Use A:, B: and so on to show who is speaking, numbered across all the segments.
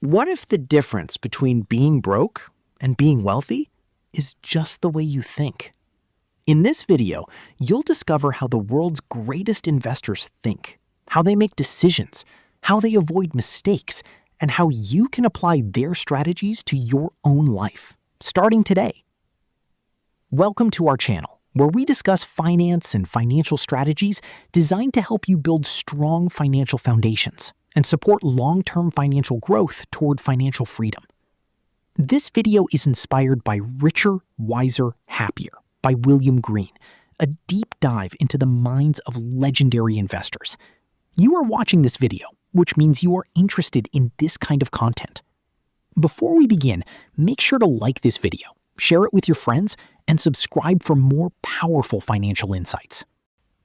A: What if the difference between being broke and being wealthy is just the way you think? In this video, you'll discover how the world's greatest investors think, how they make decisions, how they avoid mistakes, and how you can apply their strategies to your own life, starting today. Welcome to our channel, where we discuss finance and financial strategies designed to help you build strong financial foundations and support long-term financial growth toward financial freedom. This video is inspired by Richer, Wiser, Happier by William Green, a deep dive into the minds of legendary investors. You are watching this video, which means you are interested in this kind of content. Before we begin, make sure to like this video, share it with your friends, and subscribe for more powerful financial insights.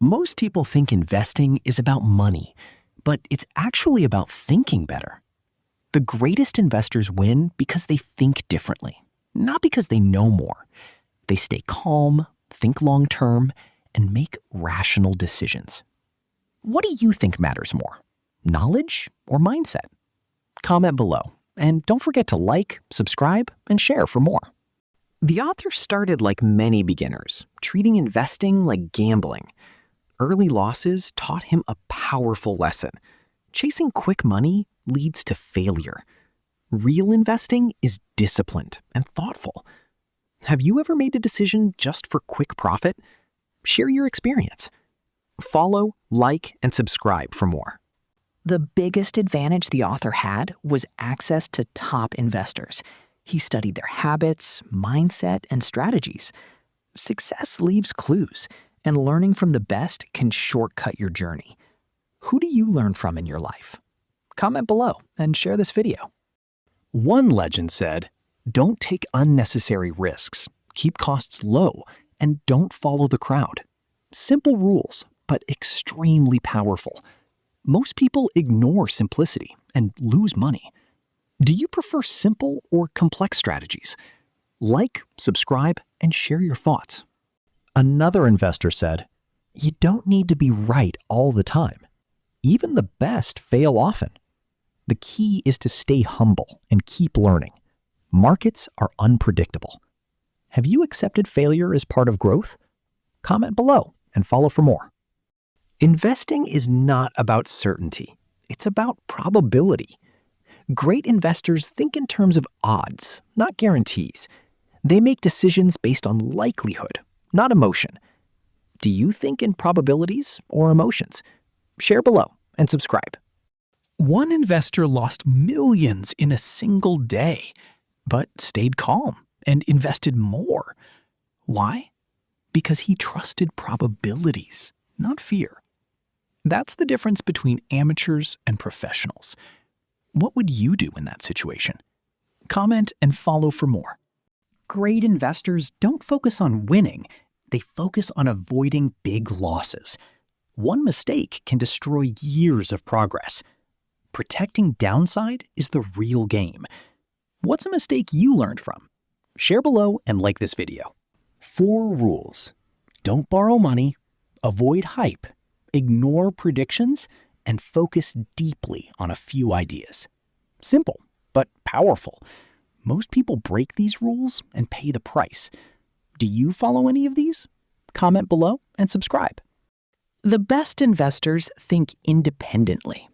A: Most people think investing is about money, but it's actually about thinking better. The greatest investors win because they think differently, not because they know more. They stay calm, think long-term, and make rational decisions. What do you think matters more, knowledge or mindset? Comment below, and don't forget to like, subscribe, and share for more. The author started like many beginners, treating investing like gambling. Early losses taught him a powerful lesson. Chasing quick money leads to failure. Real investing is disciplined and thoughtful. Have you ever made a decision just for quick profit? Share your experience. Follow, like, and subscribe for more.
B: The biggest advantage the author had was access to top investors. He studied their habits, mindset, and strategies. Success leaves clues, and learning from the best can shortcut your journey. Who do you learn from in your life? Comment below and share this video.
A: One legend said, "Don't take unnecessary risks, keep costs low, and don't follow the crowd." Simple rules, but extremely powerful. Most people ignore simplicity and lose money. Do you prefer simple or complex strategies? Like, subscribe, and share your thoughts. Another investor said, "You don't need to be right all the time. Even the best fail often. The key is to stay humble and keep learning. Markets are unpredictable." Have you accepted failure as part of growth? Comment below and follow for more. Investing is not about certainty. It's about probability. Great investors think in terms of odds, not guarantees. They make decisions based on likelihood, not emotion. Do you think in probabilities or emotions? Share below and subscribe. One investor lost millions in a single day, but stayed calm and invested more. Why? Because he trusted probabilities, not fear. That's the difference between amateurs and professionals. What would you do in that situation? Comment and follow for more. Great investors don't focus on winning. They focus on avoiding big losses. One mistake can destroy years of progress. Protecting downside is the real game. What's a mistake you learned from? Share below and like this video. 4 rules. Don't borrow money, avoid hype, ignore predictions, and focus deeply on a few ideas. Simple, but powerful. Most people break these rules and pay the price. Do you follow any of these? Comment below and subscribe. The best investors think independently.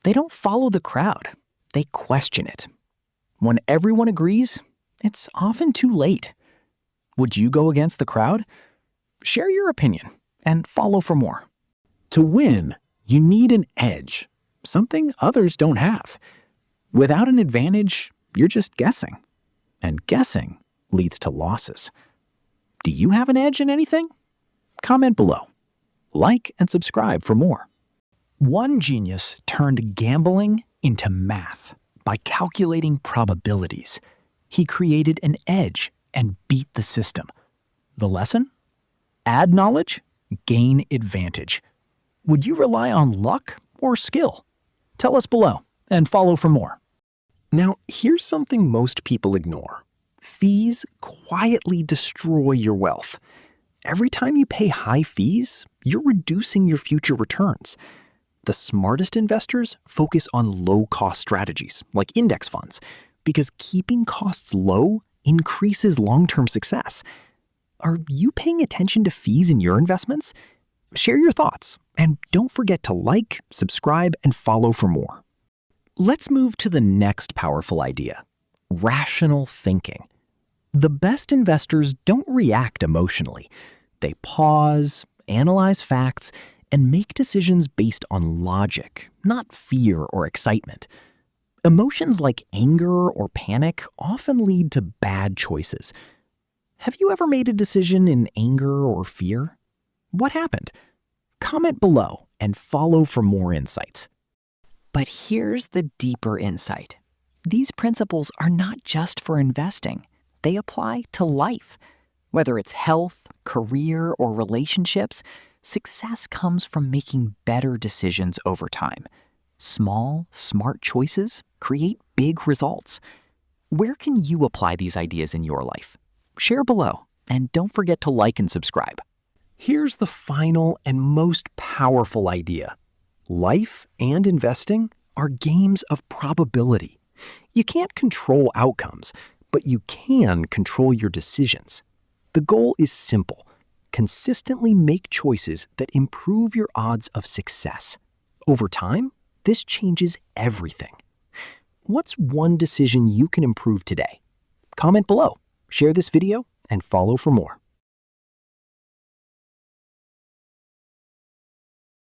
A: They don't follow the crowd. They question it. When everyone agrees, it's often too late. Would you go against the crowd? Share your opinion and follow for more. To win, you need an edge, something others don't have. Without an advantage, you're just guessing. And guessing leads to losses. Do you have an edge in anything? Comment below. Like and subscribe for more. One genius turned gambling into math by calculating probabilities. He created an edge and beat the system. The lesson? Add knowledge, gain advantage. Would you rely on luck or skill? Tell us below and follow for more. Now, here's something most people ignore. Fees quietly destroy your wealth. Every time you pay high fees, you're reducing your future returns. The smartest investors focus on low-cost strategies, like index funds, because keeping costs low increases long-term success. Are you paying attention to fees in your investments? Share your thoughts, and don't forget to like, subscribe, and follow for more. Let's move to the next powerful idea: rational thinking. The best investors don't react emotionally. They pause, analyze facts, and make decisions based on logic, not fear or excitement. Emotions like anger or panic often lead to bad choices. Have you ever made a decision in anger or fear? What happened? Comment below and follow for more insights.
B: But here's the deeper insight. These principles are not just for investing. They apply to life. Whether it's health, career, or relationships, success comes from making better decisions over time. Small, smart choices create big results. Where can you apply these ideas in your life? Share below, and don't forget to like and subscribe.
A: Here's the final and most powerful idea. Life and investing are games of probability. You can't control outcomes, but you can control your decisions. The goal is simple: consistently make choices that improve your odds of success. Over time, this changes everything. What's one decision you can improve today? Comment below, share this video, and follow for more.